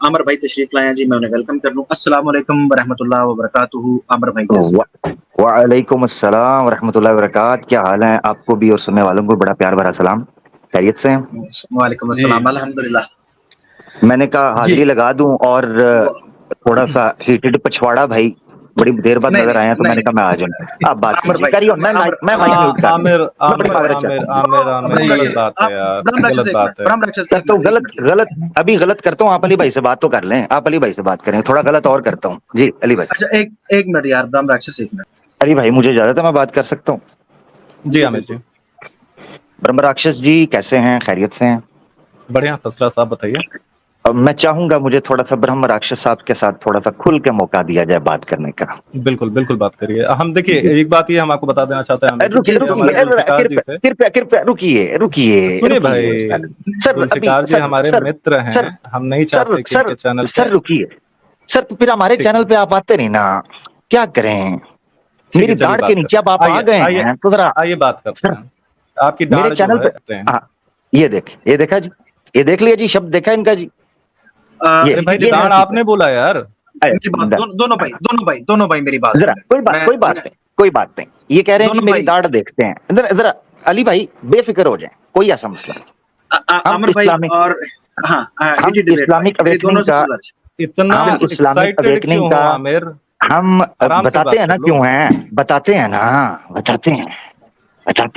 आमिर भाई तशरीफ लाए हैं जी, मैं उन्हें वेलकम कर लूँ। अस्सलाम वालेकुम व रहमतुल्लाह व बरकातुहू। आमिर भाई कैसे हैं? वालेकुम अस्सलाम वरहमतुल्लाहि वबरकात। क्या हाल है? आपको भी और सुनने वालों को बड़ा प्यार भरा सलाम। खैरियत से हैं? वालेकुम जी, अस्सलाम, अल्हम्दुलिल्लाह। मैंने कहा जी। हाजिरी लगा दूं और थोड़ा सा हीटेड पछवाड़ा भाई बड़ी देर बाद नहीं, नजर आए हैं, तो नहीं, मैंने कहा मैं आ जाऊं। नहीं। आप बात आमिर कीजिए, भाई, करिए। आमिर मैं माइक म्यूट कर दूं। आमिर मैं बड़ी आमिर माजरत आमिर चाहता हूँ। आमिर आमिर भाई गलत बात है आप यार, ब्रह्म राक्षस गलत एक मिनट, बात है। ब्रह्म राक्षस एक करता हूँ मिनट, एक गलत मिनट। गलत अभी गलत करता हूँ। आप अली भाई से बात तो कर लें। आप अली भाई से बात करें। थोड़ा गलत और करता हूँ जी अली भाई। अच्छा, एक एक मिनट यार, ब्रह्म राक्षस एक मिनट। अली भाई मुझे इजाजत है, मैं बात कर सकता हूँ? जी जी आमिर जी, बिल्कुल। ब्रह्म राक्षस जी कैसे हैं? खैरियत से हैं? बढ़िया फर्स्ट क्लास। आप बताइए। मैं चाहूंगा मुझे थोड़ा सा ब्रह्म राक्षस साहब के साथ थोड़ा सा खुल के मौका दिया जाए बात करने का। बिल्कुल बिल्कुल बात करिए। हम देखिए, जी। एक बात ये हम आपको बता देना चाहते हैं आमिर जी रुकिए कि जी हमारे रुकिए जुल्फिकार जी कृपया से कृपया कृपया रुकिए रुकिए सुनिए भाई, रुकिए सर। सर अभी जुल्फिकार जी सर हमारे सर मित्र सर हैं। हम नहीं सर चाहते कि सर इनके चैनल सर पे। रुकिए। सर तो फिर हमारे ठीक चैनल है, पे आप आते नहीं ना? क्या करें? ठीक है, मेरी चलिए दाढ़ के बात नीचे करते अब हैं। आप आ आइए गए आइए हैं तो जरा। आइए बात करते सर हैं। आपकी मेरे दाढ़ जो चैनल है पे हाँ, ये देखा जी, ये देख लिया जी, शब्द देखा इनका जी। अरे भाई, जी ये है दाढ़ हकीकत। आपने बोला यार। मेरी बात, अरे, दोनों भाई मेरी बात जरा सुने। कोई बात मैं नहीं, कोई बात नहीं। ये कह रहे हैं जी दोनों मेरी भाई, दाढ़ देखते हैं। इधर इधर अली भाई बेफिक्र हो जाए, कोई ऐसा मसला नहीं। हम आमिर भाई इस्लामिक और हाँ, हम हिटी डिबेट भाई, इस्लामिक मेरी अवेकनिंग दोनों से का गुजारिश। इतना हम इस्लामिक एक्साइटेड अवेकनिंग क्यों का हो आमिर? हम आराम से बताते बात हैं ना कर लो। क्यों हैं, बताते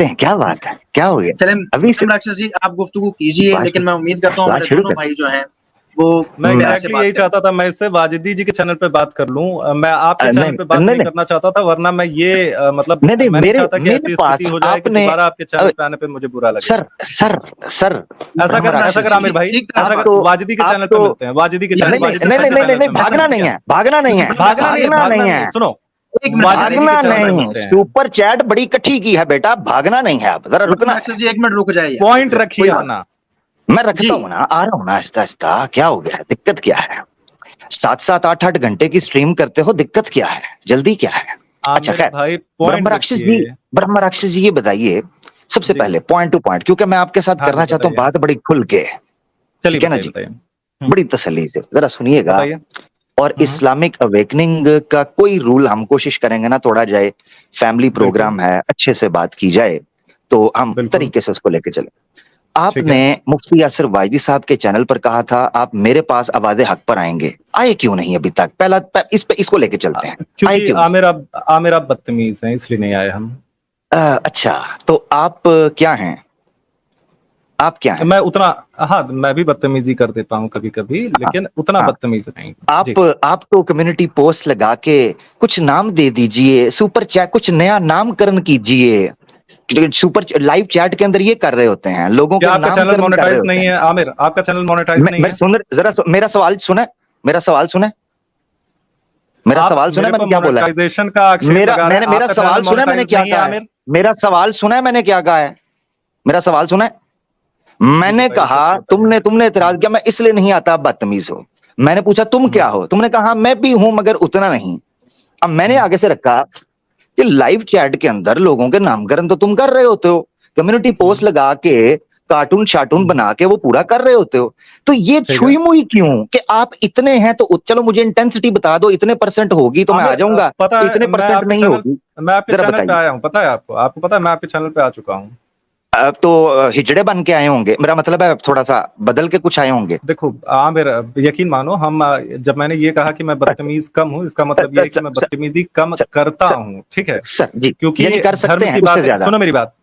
हैं क्या बात है, क्या हो गया चले अभी से? ब्रह्म राक्षस जी, आप गुफ्तगू कीजिए, बात लेकिन मैं उम्मीद करता हूँ बात मेरे शुरू दोनों कर। भाई जो हैं वो मैं प्यार से एग्जैक्टली बात यही करें। चाहता था, मैं इससे वाजिदी जी के चैनल पे बात कर लूं। मैं आपके चैनल नहीं पे बात नहीं नहीं नहीं करना चाहता था, वरना मैं ये मतलब नहीं नहीं, मैं नहीं मेरे चाहता कि मेरे ऐसी स्थिति पास हो जाए कि आपने दोबारा आपके चैनल पे आने पे मुझे बुरा लगे। सर सर सर ऐसा ब्रह्म कर ऐसा राक्षस कर जी, आमिर भाई, एक तरह से ऐसा आप कर, बात तो वाजिदी के आप चैनल पे तो मिलते हैं। वाजिदी के नहीं चैनल, नहीं वाजिदी नहीं सर के नहीं नहीं चैनल नहीं पे मिलते ऐसा हैं। भागना नहीं करिए, है, भागना नहीं है, ब्रह्म भागना राक्षस नहीं है, भागना भागना नहीं नहीं है, है। सुनो, एक मिनट, वाजिदी जी के भागना चैनल पे नहीं। मिलते हैं। सुपर चैट बड़ी कठी की है बेटा, भागना नहीं है, आप जरा ब्रह्म रुकना है। राक्षस जी एक मिनट रुक जाए यार, रुक पॉइंट जाए, रखिए कोई बात अपना। मैं रखता जी। हूँ ना, आ रहा हूँ ना आहिस्ता आहिस्ता। क्या हो गया है? दिक्कत क्या है? 7-7 8-8 घंटे की स्ट्रीम करते हो, दिक्कत क्या है? जल्दी क्या है? अच्छा आमिर खैर, भाई ब्रह्म पॉइंट राक्षस जी, रखिए। ब्रह्म राक्षस जी ये बताइए सबसे जी, पहले पॉइंट टू पॉइंट, क्योंकि मैं आपके साथ हाँ जी, करना चाहता हूँ बताइए। बात बड़ी खुल के। चलिए ठीक है ना बताइए जी? बताइए। बड़ी तसल्ली से जरा सुनिएगा। बताइए। और हम्म, इस्लामिक अवेकनिंग का कोई रूल हम कोशिश करेंगे ना तोड़ा जाए। फैमिली बिल्कुल प्रोग्राम है, अच्छे से बात की जाए, तो हम बिल्कुल। तरीके से उसको लेके चले। ठीक आपने है। मुफ्ती यासिर वाइदी साहब के चैनल पर कहा था आप मेरे पास आवाज़े हक पर आएंगे, आए क्यों नहीं अभी तक? इस पे इसको लेके चलते हैं, आए क्योंकि क्यों नहीं? आमिर आप बदतमीज हैं, इसलिए नहीं आए हम। अच्छा, तो आप क्या हैं? आप क्या हैं? मैं उतना, हाँ मैं भी बदतमीजी कर देता हूँ कभी कभी, हाँ लेकिन उतना हाँ। बदतमीज नहीं। जी। आप तो कम्युनिटी पोस्ट लगा के कुछ नाम दे दीजिए, सुपर चैट कुछ नया नामकरण कीजिए। सुपर लाइव चैट के अंदर ये कर रहे होते हैं, लोगों क्या के आपका चैनल नामकरण कर रहे मोनेटाइज होते नहीं हैं। है आमिर? आपका चैनल मोनेटाइज नहीं मैं है? मेरा सवाल सुने, मेरा सवाल सुने, मेरा आप सवाल सुना मेरे है मैंने को क्या बोला है? मोनेटाइजेशन का आक्षेप लगा रहे हैं। मेरा आपका सवाल चैनल सुना है मैंने मोनेटाइज क्या नहीं है कहा है? आमिर। मेरा सवाल सुना है मैंने क्या कहा है? मेरा सवाल सुना है? जी मैंने बताइए, फिर कहा से बताइए। तुमने इतराज किया मैं इसलिए नहीं आता, आप बदतमीज हो। मैंने पूछा तुम क्या हम्म, हो, तुमने कहा मैं भी हूं मगर उतना नहीं। अब मैंने हम्म, आगे से रखा कि लाइव चैट के अंदर लोगों के नामकरण तो तुम कर रहे होते हो, कम्युनिटी पोस्ट हम्म, लगा के कार्टून शार्टून हम्म, बना के वो पूरा कर रहे होते हो। तो ये ठीक है। छुई मुई क्यों कि आप इतने हैं? तो चलो मुझे इंटेंसिटी बता दो, इतने परसेंट होगी तो मैं आ आमिर जाऊंगा, पता इतने है, परसेंट नहीं होगी। मैं आपके जरा चैनल पे बताइए। आया हूँ, पता है आपको? आपको पता है मैं आपके चैनल पे आ चुका हूँ। अब तो हिजड़े बन के आए होंगे, मेरा मतलब है थोड़ा सा बदल के कुछ आए होंगे। देखो आमिर, यकीन मानो, हम जब मैंने ये कहा कि मैं बदतमीज कम हूँ, इसका मतलब ये है कि मैं सर बदतमीजी कम सर करता सर हूँ, ठीक है? सर जी, क्योंकि यानी कर सकते धर्म हैं की उससे बात है, ज्यादा। सुनो मेरी बात।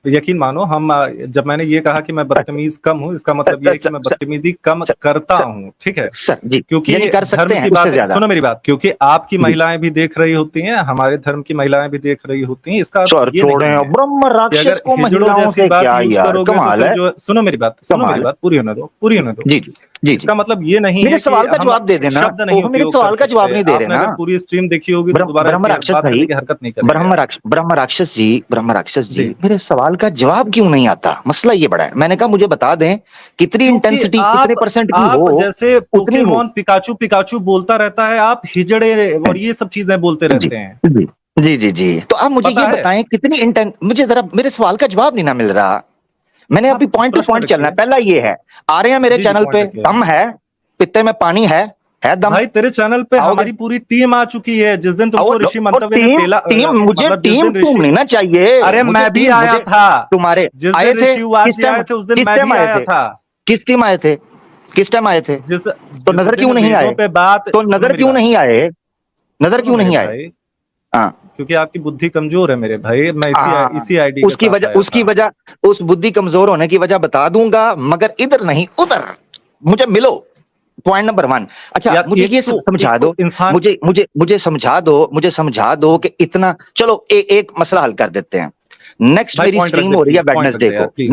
यकीन मानो, हम जब मैंने ये कहा कि मैं बदतमीज कम हूँ, इसका मतलब ये है कि मैं सर बदतमीजी कम सर करता सर हूँ, ठीक है? सर जी, क्योंकि यानी कर सकते धर्म हैं की उससे बात है, ज्यादा। सुनो मेरी बात, क्योंकि आपकी जी महिलाएं भी देख रही होती हैं, हमारे धर्म की महिलाएं भी देख रही होती हैं, इसका अर्थ सर ये छोड़े, नहीं है ब्रह्म कि राक्षस अगर को हिजड़ों महिलाओं जैसी से बात क्या यूज यार, करोगे तो कमाल फिर है, जो, सुनो मेरी कमाल है। बात, पूरी होने दो। जी जी जी जी, इसका मतलब ये नहीं मेरे है कि सवाल का हम जवाब दे देना। शब्द नहीं ओह मेरे उपयोग कर सवाल का जवाब सकते। नहीं दे रहे आपने ना। अगर पूरी स्ट्रीम देखी होगी तो दोबारा ब्रह्म ऐसी राक्षस बात भाई, करने की हरकत नहीं करेंगे आप। ब्रह्म राक्षस जी, जी, मेरे सवाल का जवाब क्यों नहीं आता? मसला ये बड़ा है। मैंने कहा मुझे बता दें कितनी क्योंकि इंटेंसिटी कितने परसेंट की हो, आप जैसे उतनी हो। पोकेमोन पिकाचू पिकाचू बोलता रहता है, आप हिजड़े और ये सब चीजें बोलते जी रहते हैं। जी जी जी जी, तो आप मुझे पता ये है? बताएं कितनी इंटेंस, मुझे जरा मेरे सवाल का जवाब नहीं ना मिल रहा। मैंने अभी आप पॉइंट टू प्रश्न पॉइंट चलना है। रखिए। पहला ये है, आ रहे हैं मेरे जी जी, चैनल पॉइंट पे, रखिए। दम है? पित्ते में पानी है दम? भाई तेरे चैनल पे आओगे? हमारी पूरी टीम आ चुकी है। जिस दिन तुमको ऋषि मंतव्य ने पेला, मुझे मतलब जिस टीम दिन टूम नहीं ना चाहिए। अरे मुझे मैं भी टीम, आया मुझे था तुम्हारे जिस आए दिन थे, ऋषि वाद किस जी आए टाइम, थे उस दिन किस मैं टाइम भी आए आया थे, था। किस टाइम आए थे, किस टाइम आए थे? जिस तो जिस नजर दिन क्यों नहीं वेदों आए? पे बात, तो सुनो नजर मेरी क्यों बात, नहीं आए? नजर सुनो क्यों मेरे नहीं आए? भाई, हाँ क्योंकि आपकी बुद्धि कमजोर है मेरे भाई। मैं इसी आईडी के उसकी साथ वजह, आया उसकी था। वजह, उस बुद्धि कमजोर होने की वजह बता दूंगा, मगर इधर नहीं उधर मुझे मिलो। Point number 1। अच्छा यार मुझे ये समझा दो, इंसान, मुझे समझा दो कि इतना, चलो एक मसला हल कर देते हैं। नेक्स्ट भाई मेरी पॉइंट रख स्ट्रीम दे हो रही है प्लीज, पॉइंट रख वेडनेसडे दे यार को, प्लीज।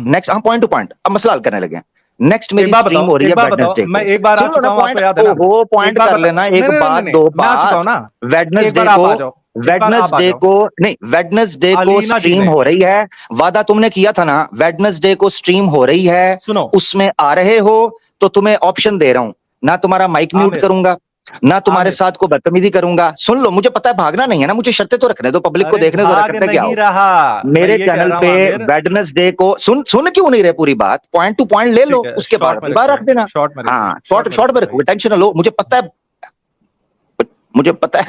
नेक्स्ट हाँ पॉइंट टू पॉइंट, अब मसला हल करने लगे। नेक्स्ट मेरी स्ट्रीम हो रही है एक बार बताओ, वेडनेसडे मैं को, एक बार आ सुन लो चुका ना हूं, आपको पॉइंट, याद है ना? ओहो एक पॉइंट बार कर बता, लेना, नहीं एक नहीं नहीं बात नहीं, दो मैं आ चुका हूं बात। ना। एक वेडनेसडे बार आप को, आ जाओ, एक बार आप आ जाओ। वेडनेसडे को अलीना जी स्ट्रीम ने, हो रही है, वादा तुमने किया था ना, वेडनेसडे को स्ट्रीम हो रही है, सुनो उसमें आ रहे हो, तो तुम्हें ऑप्शन दे रहा हूं, ना तुम्हारा माइक म्यूट आमिर, करूंगा, ना तुम्हारे आमिर, साथ को बदतमीजी करूंगा। सुन लो, मुझे पता है भागना नहीं है ना, मुझे शर्तें तो रखने दो, पब्लिक को अरे देखने दो, भाग करते क्या नहीं हो। रहा, मैं मेरे ये कह चैनल रहा हूं पे आमिर। वेडनेसडे को सुन क्यों नहीं रहे पूरी बात, पॉइंट टू पॉइंट ले लो, ठीक है, उसके बाद शॉर्ट में अपनी बात रख रखिए, देना। शॉर्ट में रखिए, हाँ शॉर्ट में शॉर्ट में रखिए रखो, भाई। टेंशन ना लो, मुझे पता है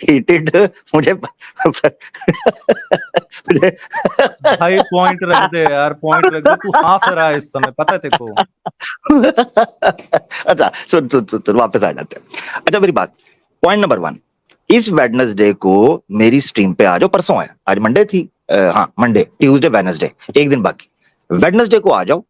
हीटेड, मुझे मुझे भाई पॉइंट रख दे यार, पॉइंट रख दे। तू हाफ रहा है इस समय, पता है तेरे को? अच्छा सुन वापस आ जाते हैं। अच्छा मेरी बात, पॉइंट नंबर 1, इस वेडनेसडे को मेरी स्ट्रीम पे आ जाओ। परसों है, आज मंडे थी, हाँ मंडे ट्यूसडे वेडनेसडे, एक दिन बाकी। वेडनेसडे को आ जाओ,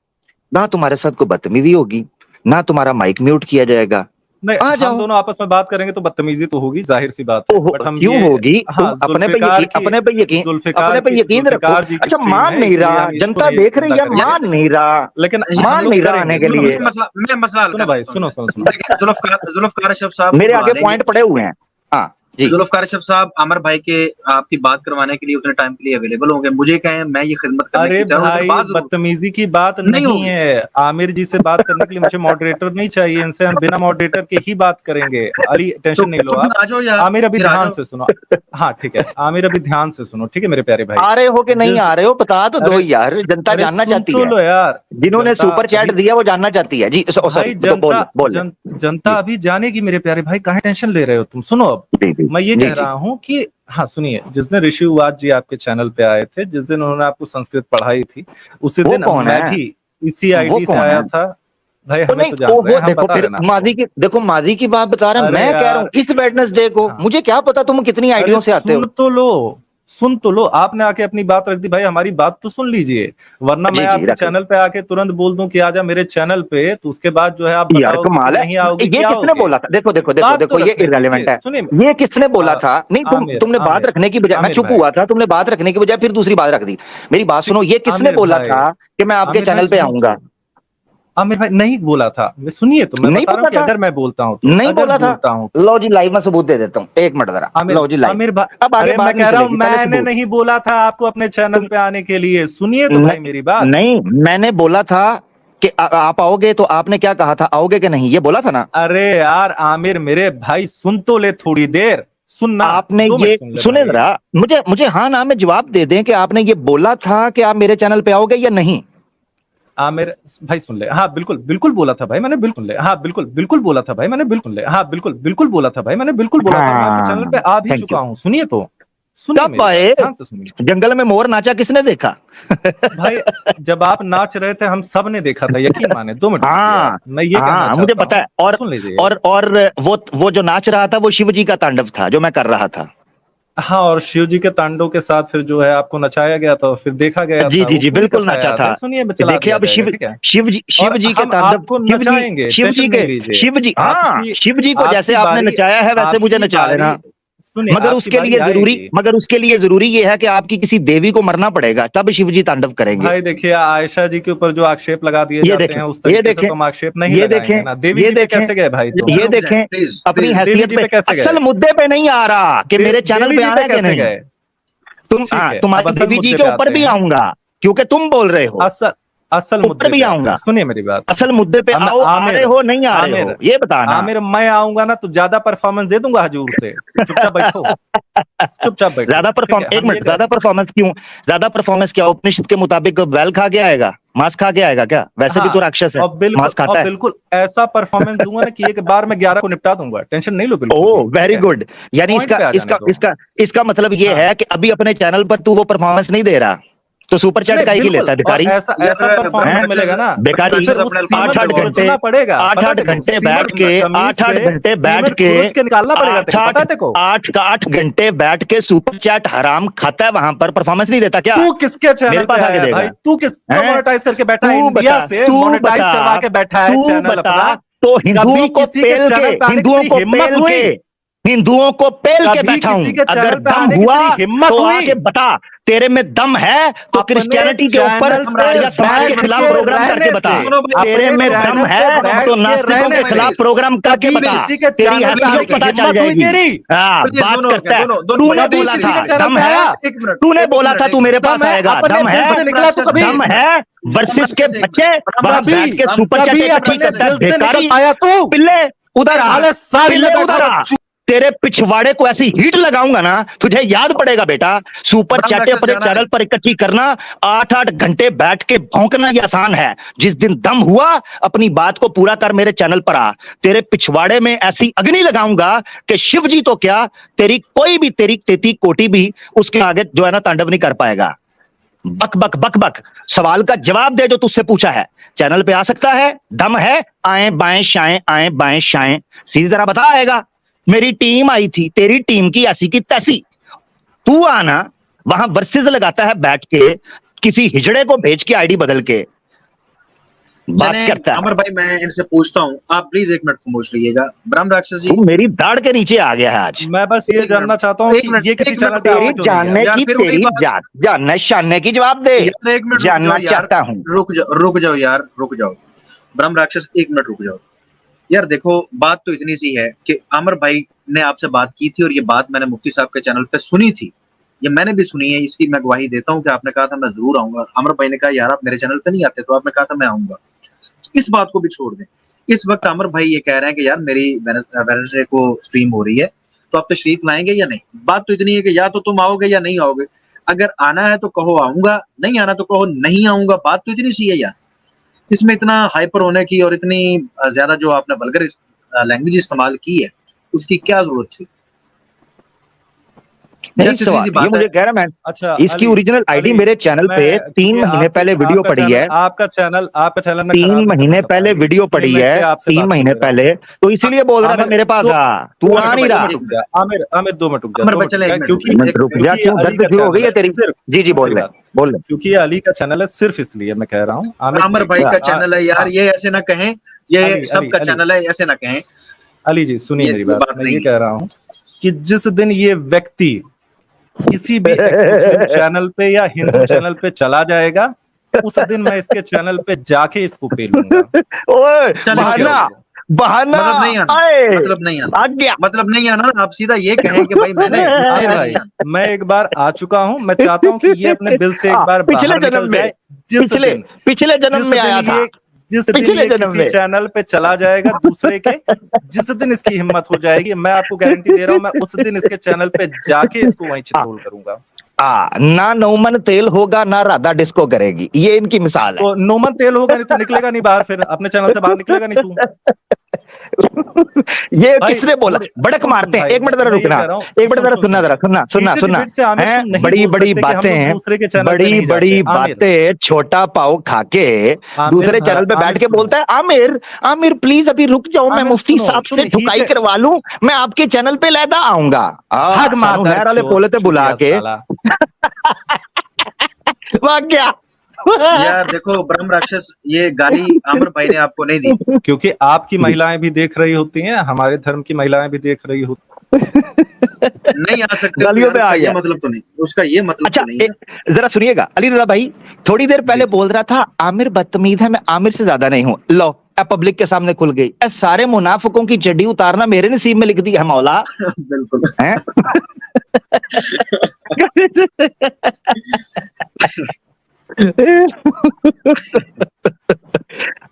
ना तुम्हारे साथ कोई बदतमीजी होगी, ना तुम्हारा माइक म्यूट किया जाएगा, नहीं, आ हम जाओ। दोनों आपस में बात करेंगे तो बदतमीजी तो होगी, जाहिर सी बात है। बट हम क्यों ये, होगी? तुम हाँ, अपने पे यकीन, अपने पे यकीन रखो। जुल्फिकार जी की अच्छा स्ट्रीम मान है, नहीं इसलिए रहा, हम इसको जनता नहीं देख गंदा रही है, करेंगे। मान नहीं रहा, लेकिन मान हम नहीं लोग रहा आने करेंगे, के सुनो लिए। मेरी बात, मैं मसला हल सुनो कर भाई, देता हूँ सुनो इनमें। सुनो सुनो। देखिए जुल्फकार अशरफ साहब मेरे बुला आगे लेंगे। पॉइंट पड़े हुए हैं। हाँ जी, जुल्फकार अशरफ साहब आमिर भाई के आपकी बात करवाने के लिए उतने टाइम के लिए अवेलेबल होंगे। मुझे कहें, मैं ये खिदमत करने अरे की तैयार हूं, लेकिन भाई बात जरूर बदतमीजी की बात नहीं नहीं होगी। है। आमिर जी से बात करने के लिए मुझे मॉडरेटर नहीं चाहिए, इनसे हम बिना मॉडरेटर के ही बात करेंगे। अली टेंशन नहीं लो तो आप। फिर आ जाओ यार, आमिर अभी फिर आ ध्यान जाओ। से सुनो। हाँ ठीक है, आमिर अभी ध्यान से सुनो, ठीक है मेरे प्यारे भाई। आ रहे हो कि नहीं जिस आ रहे हो बता तो दो अरे यार, जनता अरे जानना सुन चाहती तो है, लो यार। जिन्होंने जनता सुपर चैट अभी, दिया वो जानना चाहती है जी। सॉरी, भाई तो बोल बोल जनता जी अभी जानेगी मेरे प्यारे भाई, काहे टेंशन ले रहे हो तुम? सुनो अब, जी जी मैं ये जी कह जी। रहा हूँ कि, हाँ सुनिए, जिस दिन ऋषि वाद जी आपके चैनल पे आए थे, जिस दिन उन्होंने आपको संस्कृत पढ़ाई थी, उसी वो दिन कौन मैं है? भी इसी वो आईडी से कौन आया है? था। भाई ओ हमें नहीं, तो जान ओ रहे वो हैं, हम देखो बता फिर रहे हैं ना आपको। मादी की बात बता रहा है, अरे मैं कह रहा हूँ यार, इस वेडनेसडे को, हाँ, मुझे क्या पता तुम कितनी अरे आइडियों से आते हो। सुन तो लो, आपने आके अपनी बात रख दी भाई, हमारी बात तो सुन लीजिए। वरना जी मैं जी आपके रख लो चैनल पे आके तुरंत बोल दूं कि आजा मेरे चैनल पे, तो उसके बाद जो है आप यार, बताओगे कि कमाल है। नहीं आओगे, ये क्या किसने आओगे? बोला था? देखो देखो देखो बात तो देखो, ये रखने इररेलेवेंट दीजिए, है। सुनिए। ये किसने बोला था? नहीं आमिर तुमने बात आमिर रखने की बजाय, मैं आमिर चुप भाई, हुआ था, तुमने बात रखने की बजाय फिर दूसरी बात रख दी। मेरी बात सुनो, ये किसने आमिर बोला भाई, था कि मैं आपके आमिर भाई चैनल पे सुनो आऊंगा? तो। आमिर भाई नहीं बोला था, सुनिए तो, मैं नहीं बता रहा हूँ बोला कि था, अगर मैं बोलता हूँ तो, नहीं अगर बोला था। बोलता हूँ तो। लो जी, लाइव में सबूत दे देता हूँ, एक मिनट जरा, आमिर लो जी लाइव। आमिर भाई, अब आगे अरे मैं बात नहीं कह रहा हूँ, चलेगी, पहले मैंने सबूत। नहीं बोला था आपको अपने चैनल तुम पे आने के लिए, सुनिए तो भाई नहीं, मेरी बात। नहीं मैंने बोला था कि आप आओगे, तो आपने क्या कहा था, आओगे कि नहीं, ये बोला था ना? अरे यार आमिर मेरे भाई, सुन तो ले थोड़ी देर, सुनना, आपने 2 मिनट ये सुन ले सुने भाई। जरा, मुझे हाँ ना में जवाब दे दें कि आपने ये बोला था कि आप मेरे चैनल पे आओगे या नहीं। आमिर भाई सुन ले, हाँ बिल्कुल बिल्कुल बोला था भाई मैंने, बिल्कुल ले, हाँ बिल्कुल बिल्कुल बोला था भाई मैंने, बिल्कुल ले, हाँ बिल्कुल बिल्कुल बोला था भाई मैंने, बिल्कुल बोला था, और मैं आपके चैनल पे हाँ, आ भी थैंक चुका यू। हूँ। सुनिए तो, सुनिए कब मेरी बात, आए? ध्यान से सुनिए जंगल में मोर नाचा किसने देखा? भाई। जब आप नाच रहे थे हम सब ने देखा था, यकीन माने। 2 मिनट रुकिए आप, हाँ मैं ये कहना हाँ, मुझे चाहता पता हूँ, है। और सुन लीजिए। और वो जो नाच रहा था, वो शिव जी का तांडव था जो मैं कर रहा था। हाँ, और शिव जी के तांडव के साथ फिर जो है आपको नचाया गया था, फिर देखा गया जी था, जी वो जी, पूरी बिल्कुल कथा नाचा याद था। है, सुनिए चला देखिए दिया अब जाएगा, ठीक है? शिव और जी के हम तांडव, आपको नचाएंगे, टेंशन नहीं लीजिए। शिव जी, हाँ आपकी शिव जी को जैसे आपकी आपने बारी, नचाया है वैसे मुझे आपकी नचा बारी, लेना। सुनिए आपकी बारी आएगी। मगर उसके लिए जरूरी ये है कि आपकी किसी देवी को मरना पड़ेगा, तब शिव जी तांडव करेंगे। भाई देखिए, आयशा जी के ऊपर जो आक्षेप लगा दिए ये जाते देखें, हैं, उस ये तरीके से देखें, तो हम आक्षेप नहीं ये देखें, लगाएंगे ना। देवी ये जी पे देखें, कैसे गए भाई तुम? ये रुक जाए देखें, प्लीज अपनी प्लीज। देवी हैसियत जी पे, पे कैसे गए? असल मुद्दे पे नहीं आ रहा कि मेरे चैनल देवी पे जी आना पे है कि कैसे नहीं। गए? तुम, ठीक हाँ है, अब तुम्हारी असल देवी जी मुद्दे के पे ऊपर आते भी हैं। आऊंगा, क्योंकि तुम बोल रहे हो। असल असल ऊपर मुद्दे भी पे आते आऊंगा, हैं। सुनिए मेरी बात, असल मुद्दे पे आओ, आ आमिर, रहे हो नहीं आ रहे हो आमिर, ये बताना। आमिर, मैं आऊंगा ना तो ज्यादा परफॉर्मेंस दे दूंगा हजूर से। चुपचाप बैठो, चुपचाप बैठो, ज्यादा ठीक परफॉर्म है? एक हम ये मिनट, ज्यादा परफॉर्मेंस क्यों? ज्यादा परफॉर्मेंस क्या उपनिषद के मुताबिक बैल खा के आएगा, मांस खा के आएगा क्या? वैसे भी हाँ, तो राक्षस है, मांस खाता और है। बिल्कुल ऐसा परफॉर्मेंस दूंगा ना कि एक बार में 11 को निपटा दूंगा, टेंशन नहीं लो बिल्कुल भी, ओह ठीक वेरी है? गुड। यानी पॉइंट इसका पे आ जाने इसका दो। इसका इसका मतलब ये हाँ, है कि अभी अपने चैनल पर तू वो परफॉर्मेंस नहीं दे रहा, तो सुपर चैट नहीं काहे की बिल्कुल, लेता है और बेकारी? ऐसा ऐसा यार परफॉर्मेंस ब्रह्म मिलेगा ना, ब्रह्म बेकारी। फिर राक्षस उस अपने अल्फाज सीमन पे को 8-8 गौर घंटे, करो। खुरचना पड़ेगा, पता है 8-8 देखो, घंटे सीमन बैठ के, कमीज 8-8 से घंटे बैठ सीमन के, खुरच के निकालना पड़ेगा तेरे को, 8-8 पता है देखो? 8 घंटे बैठ के सुपर चैट हराम खाता है, वहां पर परफॉर्मेंस नहीं देता क्या? तू किसके मेरे चैनल पे पास आके आया है भाई? देगा तू किसको हैं? मोनेटाइज करके बैठा है? तू इंडिया बता, से तू मोनेटाइज बता, करवा के बैठा है तू चैनल बता। अपना। तो कभी हिंदुओं को किसी के पेल के, चैनल पे आने की हिंदुओं तेरी को हिम्मत पेल के, हुई? हिंदुओं को पेल के कभी बैठा हूं। किसी के अगर चैनल पे दम आने की हुआ तेरी हिम्मत तो हुई? आके बता, तेरे में दम है तो अपने क्रिश्चियनिटी के ऊपर चैनल पे या समाज के बैठ खिलाफ के प्रोग्राम करके रहने बता। से, सुनो भाई, तेरे अपने में दम चैनल पे है बैठ तो के नास्तिकों रहने के से खिलाफ प्रोग्राम करके कभी बता, किसी के तेरी चैनल पे आने हैसियत की पता चल हिम्मत हुई जाएगी। तेरी? हाँ, प्लीज बात दोनों करता है। दोनों तूने कभी बोला किसी था के चैनल दम पे है, आया? एक मिनट, तूने एक बोला मिनट, था एक तू मिनट। मेरे पास दम है? आएगा, अपने दम दिल है, से निकला तो कभी? दम है। वर्सेस के बच्चे वहां कभी बैठ के सुपर चैट कभी इकट्ठी अपने करता है दिल से निकल बेकारी। पाया तू? पिल्ले उधर आ, साले साड़ी में पिल्ले बैठा उधर हुआ आ, तेरे पिछवाड़े को ऐसी हीट लगाऊंगा ना, तुझे याद पड़ेगा बेटा। सुपर ब्रह्म चैटे राक्षस अपने जाना है। चैनल पर इकट्ठी करना, 8-8 घंटे बैठ के भौंकना ये आसान है। जिस दिन दम हुआ अपनी बात को पूरा कर, मेरे चैनल पर आ, तेरे पिछवाड़े में ऐसी अग्नि लगाऊंगा कि शिव जी तो क्या, तेरी कोई भी, तेरी तेती कोटी भी उसके आगे जो है ना तांडव नहीं कर पाएगा। बक बक बक बक, सवाल का जवाब दे जो तुझसे पूछा है। चैनल पे आ सकता है, दम है, आए बाएं शाएं, आए बाएं शाएं, सीधी तरह बता आएगा। मेरी टीम आई थी, तेरी टीम की ऐसी की तैसी, तू आना वहां वर्सेस लगाता है बैठ के, किसी हिजड़े को भेज के आईडी बदल के बात चलें करता है। अमर भाई, मैं इनसे पूछता हूँ, आप प्लीज एक मिनट खामोश रहिएगा। ब्रह्म राक्षस जी, तू मेरी दाढ़ के नीचे आ गया है आज। मैं बस ये एक जानना मिनट, चाहता हूँ एक कि मिनट, ये किसी एक मिनट चैनल पे रुक तेरी आवाज जाओ क्यों नहीं है? जानने यार, की, फिर वही तेरी बात। जानने शानने की जवाब दे, यार एक मिनट रुक जानना जाओ यार, चाहता हूं। रुक जाओ यार, रुक जाओ। ब्रह्म राक्षस, एक मिनट रुक जाओ यार। देखो, बात तो इतनी सी है कि आमिर भाई ने आपसे बात की थी और ये बात मैंने मुफ्ती साहब के चैनल पे सुनी थी। ये मैंने भी सुनी है, इसकी मैं गवाही देता हूँ कि आपने कहा था मैं जरूर आऊंगा। आमिर भाई ने कहा यार आप मेरे चैनल पे नहीं आते, तो आपने कहा था मैं आऊंगा। इस बात को भी छोड़ दें। इस वक्त आमिर भाई ये कह रहे हैं कि यार मेरी वेडनेसडे को स्ट्रीम हो रही है, तो आप तशरीफ लाएंगे या नहीं। बात तो इतनी है कि या तो तुम आओगे या नहीं आओगे। अगर आना है तो कहो आऊंगा, नहीं आना तो कहो नहीं आऊंगा। बात तो इतनी सी है यार। इसमें इतना हाइपर होने की और इतनी ज्यादा जो आपने वल्गर लैंग्वेज इस्तेमाल की है, उसकी क्या जरूरत थी? नहीं जस्ट इतनी सवाल सी ये बात है। मुझे कह रहा मैं, अच्छा इसकी अली, ओरिजिनल आईडी अली मेरे चैनल मैं, पे 3 क्योंकि महीने पहले वीडियो पड़ी है, आपका चैनल मैं 3 खराब नहीं करना महीने चाहता पहले अली, वीडियो इसलिए पड़ी मैं इस है, पे आपसे 3 बात नहीं महीने ले रहा हूँ। पहले, तो इसीलिए बोल रहा था आमिर मेरे पास तो आ, तू एक आ मिनट नहीं भाई, दो रहा। मिनट एक रुक मिनट। जा आमिर, आमिर 2 मिनट रुक जा, अमर 2 भाई मिनट रुक चले, जा, एक मिनट, क्योंकि एक मिनट रुक मिनट। जा, क्योंकि ये क्यों अली दर्द का शुरू हो गई चैनल है है तेरी? सिर्फ, जी जी बोल मेरी ले, बात, बोल ले। क्योंकि ये अली का चैनल है सिर्फ इसलिए मैं कह रहा हूँ। आमिर अमर देख भाई का चैनल है यार, हाँ, ये ऐसे ना कहें, ये अली अली सबका अली चैनल है, ऐसे ना कहें। अली जी सुनिए मेरी ये बात, बात मैं ये नहीं है। कह रहा हूँ कि जिस दिन ये व्यक्ति किसी भी एक्स मुस्लिम चैनल पे या हिंदू चैनल पे चला जाएगा, उस दिन मैं इसके चैनल पे जाके इसको पेलूंगा। ओए चले, समझ ओके गए बहाना, हो? ओके। बहाना, मतलब नहीं आना, आए मतलब नहीं आना, आ गया। मतलब नहीं आना ना। आप सीधा ये कहें कि भाई मैंने नहीं मुझे आमिर नहीं भाई, आना। मैं एक बार आ चुका हूं, मैं चाहता हूं कि ये अपने दिल से एक बार पिछले बाहर जन्म निकल में, जाए। जिस पिछले दिन पिछले जन्म जिस में दिन आया था, ये जिस दिन पिछले ये जन्म किसी में। चैनल पे चला जाएगा दूसरे के, जिस दिन इसकी हिम्मत हो जाएगी, मैं आपको गारंटी दे रहा हूं, मैं उस दिन इसके चैनल पे जाके इसको वहीं चित्रोल करूंगा। ना नौमन तेल होगा ना राधा डिस्को करेगी, ये इनकी मिसाल है। तो नोमन तेल होगा नहीं तो निकलेगा नहीं बाहर, फिर अपने चैनल से बाहर निकलेगा नहीं तू। ये भाई किसने बोला? बड़क सुन सुन मारते हैं। भाई, एक मिनट जरा मैं ये रुकना, कह रहा हूँ, एक मिनट सुन जरा सुन सुनना, सुन, जरा सुनना सुनना हीटेड सुनना डिबेट से आमिर है। तुम नहीं बड़ी बोल बड़ी सकते कि हम लोग बातें, दूसरे के चैनल पे बड़ी नहीं जाते। बड़ी आमिर, बातें, छोटा पाव खाके आमिर दूसरे चैनल पे बैठ आमिर के सुनो, बोलता है आमिर, आमिर प्लीज अभी रुक जाओ, मैं आमिर मुफ्ती सुनो, साहब तुम से ढुकाई हीटेड, करवा लूं, मैं आपके चैनल पे लैदा आऊंगा। हग सानू मादर नहर वाले चोद पोले ते बुला चुतिया के साला। वाह क्या। यार देखो ब्रह्म राक्षस, ये गाली आमिर भाई ने आपको नहीं दी। क्योंकि आपकी महिलाएं भी देख रही होती हैं, हमारे धर्म की महिलाएं भी देख रही होती नहीं आ सकते तो गालियों यार पे आ उसका ये गया। मतलब तो नहीं, उसका ये मतलब अच्छा तो नहीं है। जरा सुनिएगा अली रजा भाई, थोड़ी देर पहले जी बोल रहा था आमिर बदतमीज है, मैं आमिर से ज्यादा नहीं हूं। लो पब्लिक के सामने खुल गई। सारे मुनाफिकों की चड्डी उतारना मेरे नसीब में लिख दी है मौला। बिल्कुल। हैं?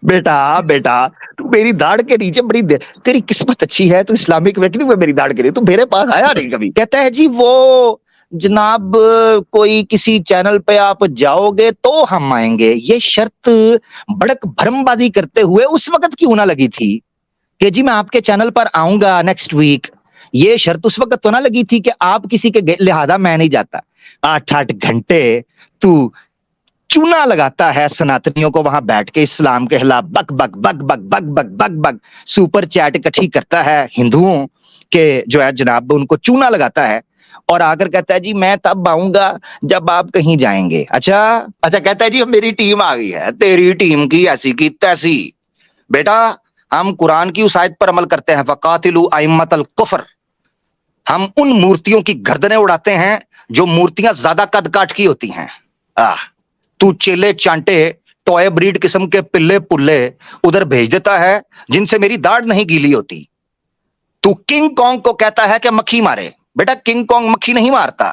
बेटा बेटा, तू मेरी दाढ़ के नीचे तेरी किस्मत अच्छी है, तू इस्लामिक व्यक्ति में मेरी दाढ़ के लिए तू मेरे पास आया नहीं कभी। कहता है जी वो जनाब कोई किसी चैनल पे आप जाओगे तो हम आएंगे। ये शर्त बड़क भरमबाजी करते हुए उस वक्त क्यों ना लगी थी कि जी मैं आपके चैनल पर आऊंगा नेक्स्ट वीक। ये शर्त उस वक्त तो ना लगी थी कि आप किसी के लिहाजा मैं नहीं जाता। 8-8 घंटे तू चूना लगाता है सनातनियों को वहां बैठ के इस्लाम के खिलाफ बक बक बक बक बक बक बक बक सुपर चैट इकट्ठी करता है हिंदुओं के जो है जनाब उनको चूना लगाता है और आकर कहता है जी मैं तब आऊंगा जब आप कहीं जाएंगे। अच्छा अच्छा, कहता है जी मेरी टीम आ गई है। तेरी टीम की ऐसी की तैसी। बेटा हम कुरान की उस आयत पर अमल करते हैं, फकातिलु अइम्मतल कुफ्र। हम उन मूर्तियों की गर्दनें उड़ाते हैं जो मूर्तियां ज्यादा कद काठ की होती हैं। तू चेले चांटे टॉय ब्रीड किस्म के पिल्ले पुल्ले उधर भेज देता है जिनसे मेरी दाढ़ नहीं गीली होती। तू किंग कॉन्ग को कहता है कि मक्खी मारे। बेटा किंग कॉन्ग मक्खी नहीं मारता,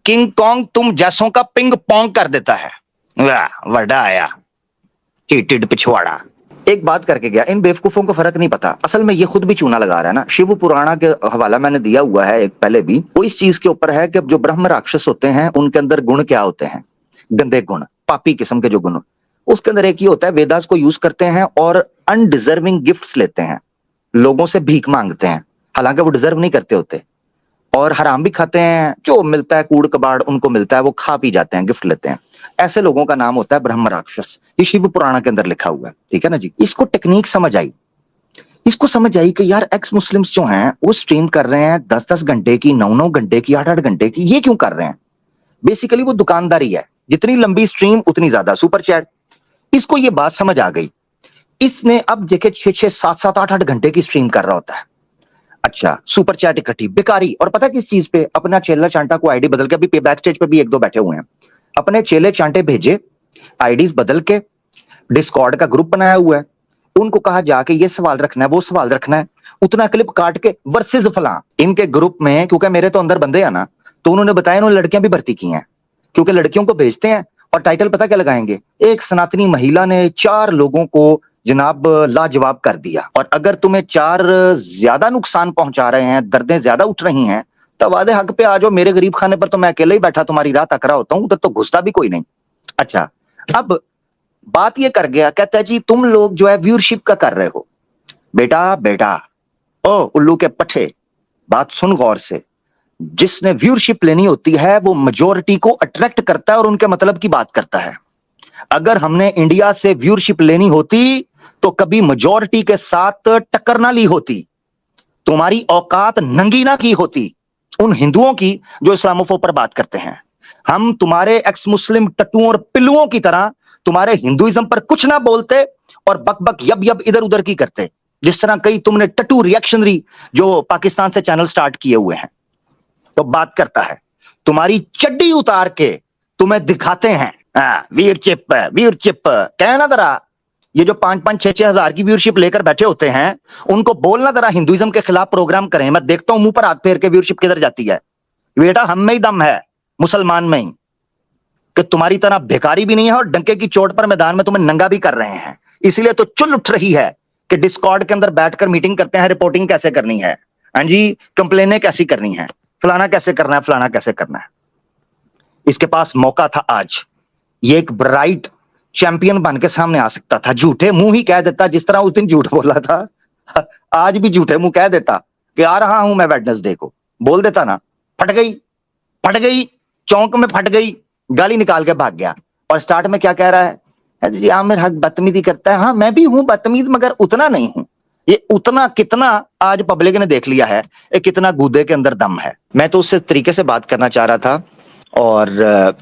किंग कॉन्ग तुम जैसों का पिंग पोंग कर देता है। वाह वड़ा आया हीटेड पिछवाड़ा। एक बात करके गया, इन बेवकूफों को फर्क नहीं पता। असल में ये खुद भी चूना लगा रहा है ना। शिव पुराणा के हवाला मैंने दिया हुआ है एक पहले भी, वो इस चीज के ऊपर है कि जो ब्रह्म राक्षस होते हैं उनके अंदर गुण क्या होते हैं, गंदे गुण, पापी किस्म के जो गुण। उसके अंदर एक ही होता है, वेदास को यूज करते हैं और अनडिजर्विंग गिफ्ट्स लेते हैं, लोगों से भीख मांगते हैं, हालांकि वो डिजर्व नहीं करते होते, और हराम भी खाते हैं, जो मिलता है कूड़ कबाड़ उनको मिलता है वो खा पी जाते हैं, गिफ्ट लेते हैं। ऐसे लोगों का नाम होता है ब्रह्म राक्षस। ये शिव पुराण के अंदर लिखा हुआ है, ठीक है ना जी। इसको टेक्निक समझ आई, इसको समझ आई कि यार एक्स मुस्लिम्स जो हैं वो स्ट्रीम कर रहे हैं 10-10 घंटे की, 9-9 घंटे की, 8-8 घंटे की। ये क्यों कर रहे हैं? बेसिकली वो दुकानदारी है, जितनी लंबी स्ट्रीम उतनी ज्यादा सुपर चैट। इसको ये बात समझ आ गई। इसने अब देखे 6-6, 7-7, 8-8 घंटे की स्ट्रीम कर रहा होता है। अच्छा सुपर चैट इकट्ठी बेकारी। और पता किस चीज पे? अपना चेला चांटा को आईडी बदल के, अभी बैक स्टेज पे भी 1-2 बैठे हुए हैं, अपने चेले चांटे भेजे आईडीज बदल के, डिस्कॉर्ड का ग्रुप बनाया हुआ है, उनको कहा जाके ये सवाल रखना है वो सवाल रखना है, उतना क्लिप काट के वर्सेस फलां। इनके ग्रुप में क्योंकि मेरे तो अंदर बंदे हैं ना, तो उन्होंने बताया उन्होंने लड़कियां भी भर्ती की हैं, क्योंकि लड़कियों को भेजते हैं और टाइटल पता क्या लगाएंगे, एक सनातनी महिला ने 4 लोगों को जनाब लाजवाब कर दिया। और अगर तुम्हें 4 ज्यादा नुकसान पहुंचा रहे हैं, दर्दें ज्यादा उठ रही हैं, तो वादे हक पे आ जाओ। मेरे गरीब खाने पर तो मैं अकेले ही बैठा तुम्हारी राह तक रहा होता हूं, उधर तो घुसता भी कोई नहीं। अच्छा अब बात ये कर गया, कहता है जी तुम लोग जो है व्यूअरशिप का कर रहे हो। बेटा बेटा ओ उल्लू के पट्टे, बात सुन गौर से। जिसने व्यूअरशिप लेनी होती है वो मेजोरिटी को अट्रैक्ट करता है और उनके मतलब की बात करता है। अगर हमने इंडिया से व्यूअरशिप लेनी होती तो कभी मेजोरिटी के साथ टक्कर ना ली होती, तुम्हारी औकात नंगी ना की होती उन हिंदुओं की जो इस्लामोफोब पर बात करते हैं। हम तुम्हारे एक्स मुस्लिम टट्टुओं और पिल्लुओं की तरह तुम्हारे हिंदुइज्म पर कुछ ना बोलते और बक बक यब यब इधर उधर की करते, जिस तरह कई तुमने टट्टू रिएक्शनरी जो पाकिस्तान से चैनल स्टार्ट किए हुए हैं। तो बात करता है, तुम्हारी चड्डी उतार के तुम्हें दिखाते हैं वीर चिप कहना जरा। ये जो 5-5, 6-6 हजार की व्यूअरशिप लेकर बैठे होते हैं, उनको बोलना जरा हिंदुइज्म के खिलाफ प्रोग्राम करें। मैं देखता हूं मुंह पर हाथ फेर के व्यूअरशिप किधर जाती है। बेटा हम में ही दम है, मुसलमान में ही, कि तुम्हारी तरह भिखारी भी नहीं है और डंके की चोट पर मैदान में तुम्हें नंगा भी कर रहे हैं। इसलिए तो चुल उठ रही है कि डिस्कॉर्ड के अंदर बैठकर मीटिंग करते हैं, रिपोर्टिंग कैसे करनी है, हाँ जी, कंप्लेनें कैसी करनी है, फलाना कैसे करना है, फलाना कैसे करना है। इसके पास मौका था आज, ये एक ब्राइट चैंपियन बन के सामने आ सकता था। झूठे मुंह ही कह देता, जिस तरह उस दिन झूठ बोला था, आज भी झूठे मुंह कह देता कि आ रहा हूं मैं वेडनेसडे को, बोल देता ना। फट गई, चौंक में फट गई, गाली निकाल के भाग गया। और स्टार्ट में क्या कह रहा है जी, आमिर हक बदतमीजी करता है। हाँ मैं भी हूं बदतमीज, मगर उतना नहीं हूं। ये उतना कितना आज पब्लिक ने देख लिया है, ये कितना गूदे के अंदर दम है। मैं तो उससे तरीके से बात करना चाह रहा था और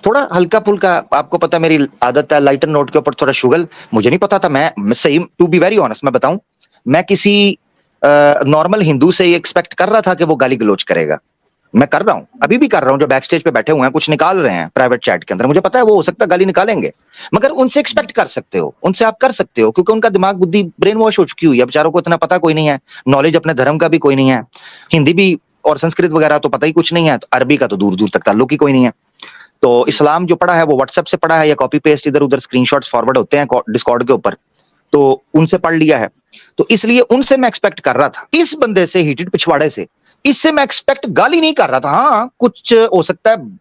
थोड़ा हल्का फुल्का, आपको पता मेरी आदत है लाइटर नोट के ऊपर थोड़ा शुगल। मुझे नहीं पता था, मैं सही टू बी वेरी ऑनेस्ट मैं बताऊं, मैं किसी नॉर्मल हिंदू से ये एक्सपेक्ट कर रहा था कि वो गाली गलोच करेगा। मैं कर रहा हूं, अभी भी कर रहा हूं। जो बैक स्टेज पे बैठे हुए हैं कुछ निकाल रहे हैं प्राइवेट चैट के अंदर, मुझे पता है वो हो सकता है गाली निकालेंगे, मगर उनसे एक्सपेक्ट कर सकते हो, उनसे आप कर सकते हो, क्योंकि उनका दिमाग बुद्धि ब्रेन वॉश हो चुकी हुई है। बेचारों को इतना पता कोई नहीं है, नॉलेज अपने धर्म का भी कोई नहीं है, हिंदी भी और संस्कृत वगैरह तो पता ही कुछ नहीं है, तो अरबी का तो दूर दूर तक ताल्लुक ही कोई नहीं है। तो इस्लाम जो पढ़ा है वो व्हाट्सएप से पढ़ा है या कॉपी पेस्ट इधर उधर स्क्रीनशॉट्स फॉरवर्ड होते हैं डिस्कॉर्ड के ऊपर, तो उनसे पढ़ लिया है। तो इसलिए उनसे मैं एक्सपेक्ट कर रहा था, इस बंदे से हीटेड पिछवाड़े से, इससे मैं एक्सपेक्ट गाली नहीं कर रहा था। हाँ कुछ हो सकता है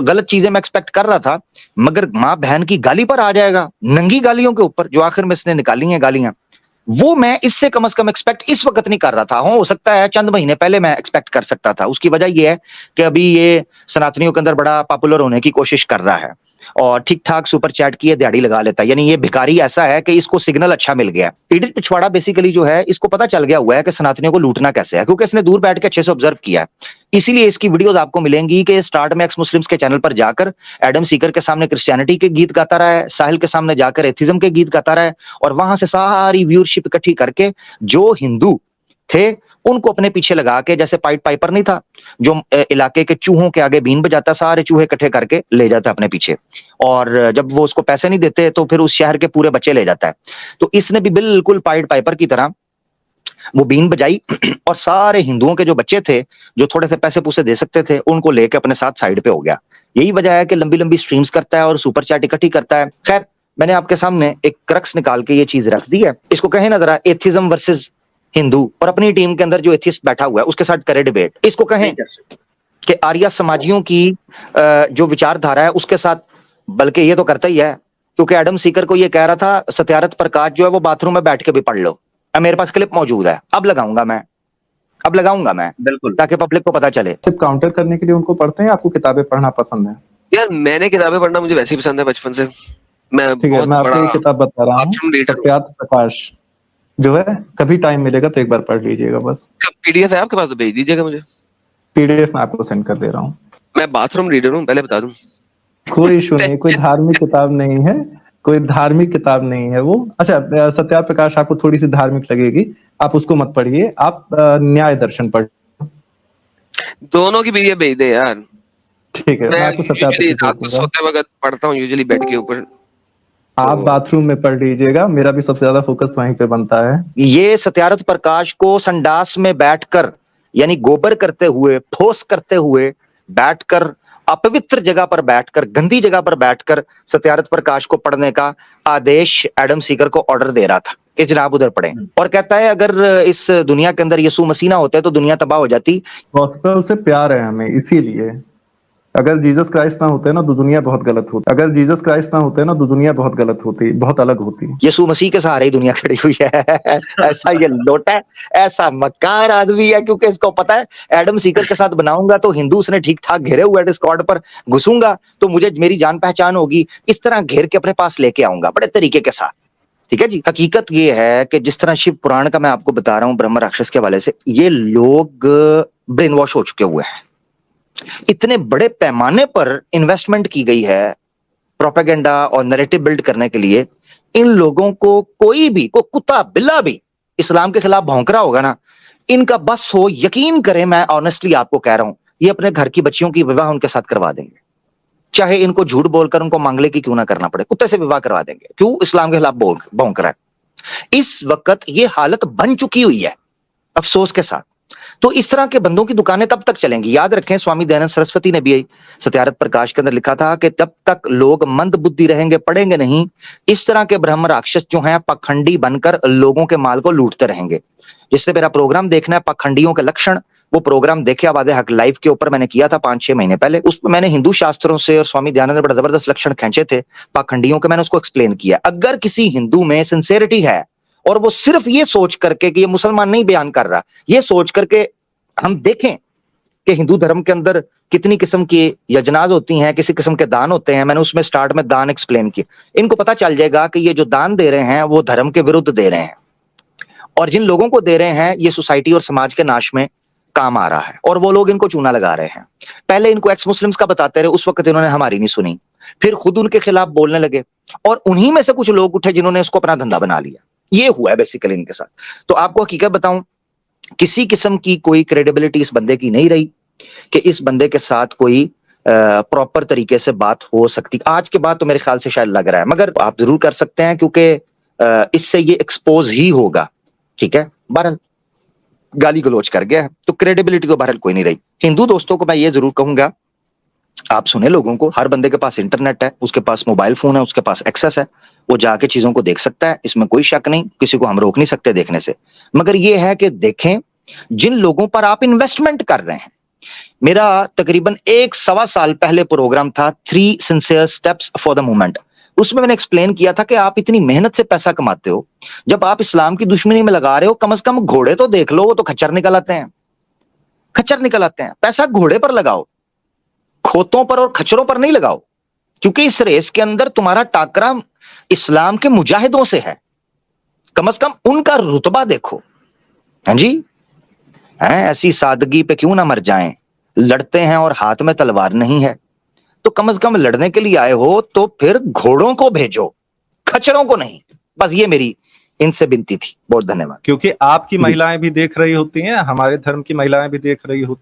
गलत चीजें मैं एक्सपेक्ट कर रहा था, मगर माँ बहन की गाली पर आ जाएगा, नंगी गालियों के ऊपर जो आखिर में इसने निकाली हैं गालियां, वो मैं इससे कम से कम एक्सपेक्ट इस वक्त नहीं कर रहा था। हो सकता है चंद महीने पहले मैं एक्सपेक्ट कर सकता था। उसकी वजह यह है कि अभी ये सनातनियों के अंदर बड़ा पॉपुलर होने की कोशिश कर रहा है और ठीक ठाक सुपर चैट की दिहाड़ी लगा लेता है, यानी ये भिखारी ऐसा है कि इसको सिग्नल अच्छा मिल गया। पीड़ित पिछवाड़ा बेसिकली जो है इसको पता चल गया हुआ है कि सनातनियों को लूटना कैसे है, क्योंकि इसने दूर बैठ के अच्छे से ऑब्जर्व किया है। इसीलिए इसकी वीडियोस आपको मिलेंगी कि स्टार्ट में एक्स मुस्लिम्स के चैनल पर जाकर एडम सीकर के सामने क्रिश्चियनिटी के गीत गाता रहा है, साहिल के सामने जाकर एथिज्म के गीत गाता रहा है, और वहां से सारी व्यूअरशिप इकट्ठी करके जो हिंदू थे उनको अपने पीछे लगा के, जैसे पाइट पाइपर नहीं था जो इलाके के चूहों के आगे बीन बजाता, सारे चूहे इकट्ठे करके ले जाता अपने पीछे, और जब वो उसको पैसे नहीं देते तो फिर उस शहर के पूरे बच्चे ले जाता है। तो इसने भी बिल्कुल पाइट पाइपर की तरह वो बीन बजाई और सारे हिंदुओं के जो बच्चे थे जो थोड़े से पैसे पूसे दे सकते थे उनको लेके अपने साथ साइड पे हो गया। यही वजह है कि लंबी लंबी स्ट्रीम्स करता है और सुपर चैट इकट्ठी करता है। खैर मैंने आपके सामने एक क्रक्स निकाल के ये चीज रख दी है, इसको कहें ना जरा एथिज्म वर्सेस हिंदू, और अपनी टीम के अंदर जो एथिस्ट बैठा हुआ है उसके साथ करे डिबेट। इसको कहें कि आर्या समाजियों की जो विचारधारा है उसके साथ, बल्कि ये तो करता ही है, क्योंकि एडम सीकर को ये कह रहा था सत्यारथ प्रकाश जो है वो बाथरूम में बैठ के भी पढ़ लो। मेरे पास क्लिप मौजूद है, अब लगाऊंगा मैं बिल्कुल ताकि पब्लिक को पता चले। सिर्फ काउंटर करने के लिए उनको पढ़ते हैं, आपको किताबें पढ़ना पसंद है? यार मैंने किताबें पढ़ना मुझे वैसे ही पसंद है बचपन से। मैं ठीक है, बहुत मैं आपको बड़ा ये किताब बता रहा हूँ, बाथरूम रीडर हूँ। सत्यार्थ प्रकाश जो है, कभी टाइम मिलेगा तो एक बार पढ़ लीजिएगा बस। पीडीएफ है आपके पास तो भेज दीजिएगा मुझे। पीडीएफ मैं आपको सेंड कर दे रहा हूँ। मैं बाथरूम रीडर हूँ, पहले बता दूं। कोई इशू नहीं, कोई धार्मिक किताब नहीं है, कोई धार्मिक किताब नहीं है वो। अच्छा, सत्यार्थ प्रकाश आपको थोड़ी सी धार्मिक लगेगी, आप उसको मत पढ़िए, आप न्याय दर्शन पढ़। दोनों की पीडीएफ भेज दे यार। ठीक है, मैं आपको सत्यार्थ यूजुअली प्रकाश रात को सोते वक्त पढ़ता हूँ, यूजुअली बेड के ऊपर। आप बाथरूम में पढ़ लीजिएगा, मेरा भी सबसे ज्यादा फोकस वहीं पे बनता है। ये सत्यार्थ प्रकाश को संडास में बैठकर, यानी गोबर करते हुए, ठोस करते हुए बैठकर, अपवित्र जगह पर बैठकर, गंदी जगह पर बैठकर सत्यार्थ प्रकाश को पढ़ने का आदेश एडम सीकर को ऑर्डर दे रहा था कि जनाब उधर पढ़ें, और कहता है अगर इस दुनिया के अंदर यीशु मसीह ना होते तो दुनिया तबाह हो जाती। गॉस्पेल से प्यार है हमें, इसीलिए अगर जीसस क्राइस्ट ना होते ना तो दुनिया बहुत गलत होती। अगर जीसस क्राइस्ट ना होते ना तो दुनिया बहुत गलत होती, बहुत अलग होती। यीशु मसीह के सहारे ही दुनिया खड़ी हुई है। ऐसा ये लोटा है, ऐसा मक्कार आदमी है, क्योंकि इसको पता है एडम सीकर के साथ बनाऊंगा तो हिंदूस ने ठीक ठाक घेरे हुए डिस्कॉर्ड पर, घुसूंगा तो मुझे मेरी जान पहचान होगी, इस तरह घेर के अपने पास लेके आऊंगा बड़े तरीके के साथ। ठीक है जी। हकीकत ये है कि जिस तरह शिव पुराण का मैं आपको बता रहा हूं ब्रह्म राक्षस के हवाले से, ये लोग ब्रेन वॉश हो चुके हुए हैं। इतने बड़े पैमाने पर इन्वेस्टमेंट की गई है प्रोपेगेंडा और नैरेटिव बिल्ड करने के लिए। इन लोगों को कोई भी, को कुत्ता बिल्ला भी इस्लाम के खिलाफ भौंक रहा होगा ना, इनका बस हो, यकीन करें, मैं ऑनेस्टली आपको कह रहा हूं, ये अपने घर की बच्चियों की विवाह उनके साथ करवा देंगे, चाहे इनको झूठ बोलकर उनको मांगले की क्यों ना करना पड़े, कुत्ते से विवाह करवा देंगे। क्यों? इस्लाम के खिलाफ भौंक रहा है। इस वक्त ये हालत बन चुकी हुई है अफसोस के साथ। तो इस तरह के बंदों की दुकानें तब तक चलेंगी। याद रखें, स्वामी दयानंद सरस्वती ने भी सत्यार्थ प्रकाश के अंदर लिखा था कि तब तक लोग मंद बुद्धि रहेंगे, पढ़ेंगे नहीं, इस तरह के ब्रह्म राक्षस जो हैं पखंडी बनकर लोगों के माल को लूटते रहेंगे। जिसने मेरा प्रोग्राम देखना है पखंडियों के लक्षण, वो प्रोग्राम देखे आवाज़े हक लाइव के ऊपर मैंने किया था 5-6 महीने पहले। उसमें मैंने हिंदू शास्त्रों से और स्वामी दयानंद ने बड़ा जबरदस्त लक्षण खींचे थे पाखंडियों के, मैंने उसको एक्सप्लेन किया। अगर किसी हिंदू में सिंसेरिटी है और वो सिर्फ ये सोच करके कि ये मुसलमान नहीं बयान कर रहा, ये सोच करके हम देखें कि हिंदू धर्म के अंदर कितनी किस्म की यजनाज होती हैं, किसी किस्म के दान होते हैं, मैंने उसमें स्टार्ट में दान एक्सप्लेन किया। इनको पता चल जाएगा कि ये जो दान दे रहे हैं वो धर्म के विरुद्ध दे रहे हैं, और जिन लोगों को दे रहे हैं ये सोसाइटी और समाज के नाश में काम आ रहा है, और वो लोग इनको चूना लगा रहे हैं। पहले इनको एक्स मुस्लिम्स का बताते रहे, उस वक्त इन्होंने हमारी नहीं सुनी, फिर खुद उनके खिलाफ बोलने लगे, और उन्हीं में से कुछ लोग उठे जिन्होंने इसको अपना धंधा बना लिया। ये हुआ है बेसिकली इनके साथ। तो आपको हकीकत बताऊं, किसी किस्म की कोई क्रेडिबिलिटी इस बंदे की नहीं रही कि इस बंदे के साथ कोई प्रॉपर तरीके से बात हो सकती। आज के बाद तो मेरे ख्याल से शायद लग रहा है, मगर आप जरूर कर सकते हैं क्योंकि इससे ये एक्सपोज ही होगा। ठीक है, बहरहाल गाली गलोच कर गया है तो क्रेडिबिलिटी तो बहरहाल कोई नहीं रही। हिंदू दोस्तों को मैं ये जरूर कहूंगा आप सुने लोगों को, हर बंदे के पास इंटरनेट है, उसके पास मोबाइल फोन है, उसके पास एक्सेस है, वो जाके चीजों को देख सकता है, इसमें कोई शक नहीं, किसी को हम रोक नहीं सकते देखने से। मगर ये है कि देखें जिन लोगों पर आप इन्वेस्टमेंट कर रहे हैं। मेरा तकरीबन 1-1.25 साल पहले प्रोग्राम था 3 sincere steps for the movement. उसमें मैंने एक्सप्लेन किया था कि आप इतनी मेहनत से पैसा कमाते हो, जब आप इस्लाम की दुश्मनी में लगा रहे हो, कम से कम घोड़े तो देख लो, वो तो खच्चर निकल आते हैं, खच्चर निकल आते हैं। पैसा घोड़े पर लगाओ, खोतों पर और खच्चरों पर नहीं लगाओ, क्योंकि इस रेस के अंदर तुम्हारा टाकरा इस्लाम के मुजाहिदों से है। कम से कम उनका रुतबा देखो। हाँ जी, हैं, ऐसी सादगी पे क्यों ना मर जाएं, लड़ते हैं और हाथ में तलवार नहीं है, तो कम से कम लड़ने के लिए आए हो तो फिर घोड़ों को भेजो, खच्चरों को नहीं। बस ये मेरी इनसे विनती थी। बहुत धन्यवाद। क्योंकि आपकी महिलाएं भी देख रही होती हैं, हमारे धर्म की महिलाएं भी देख रही होती हैं।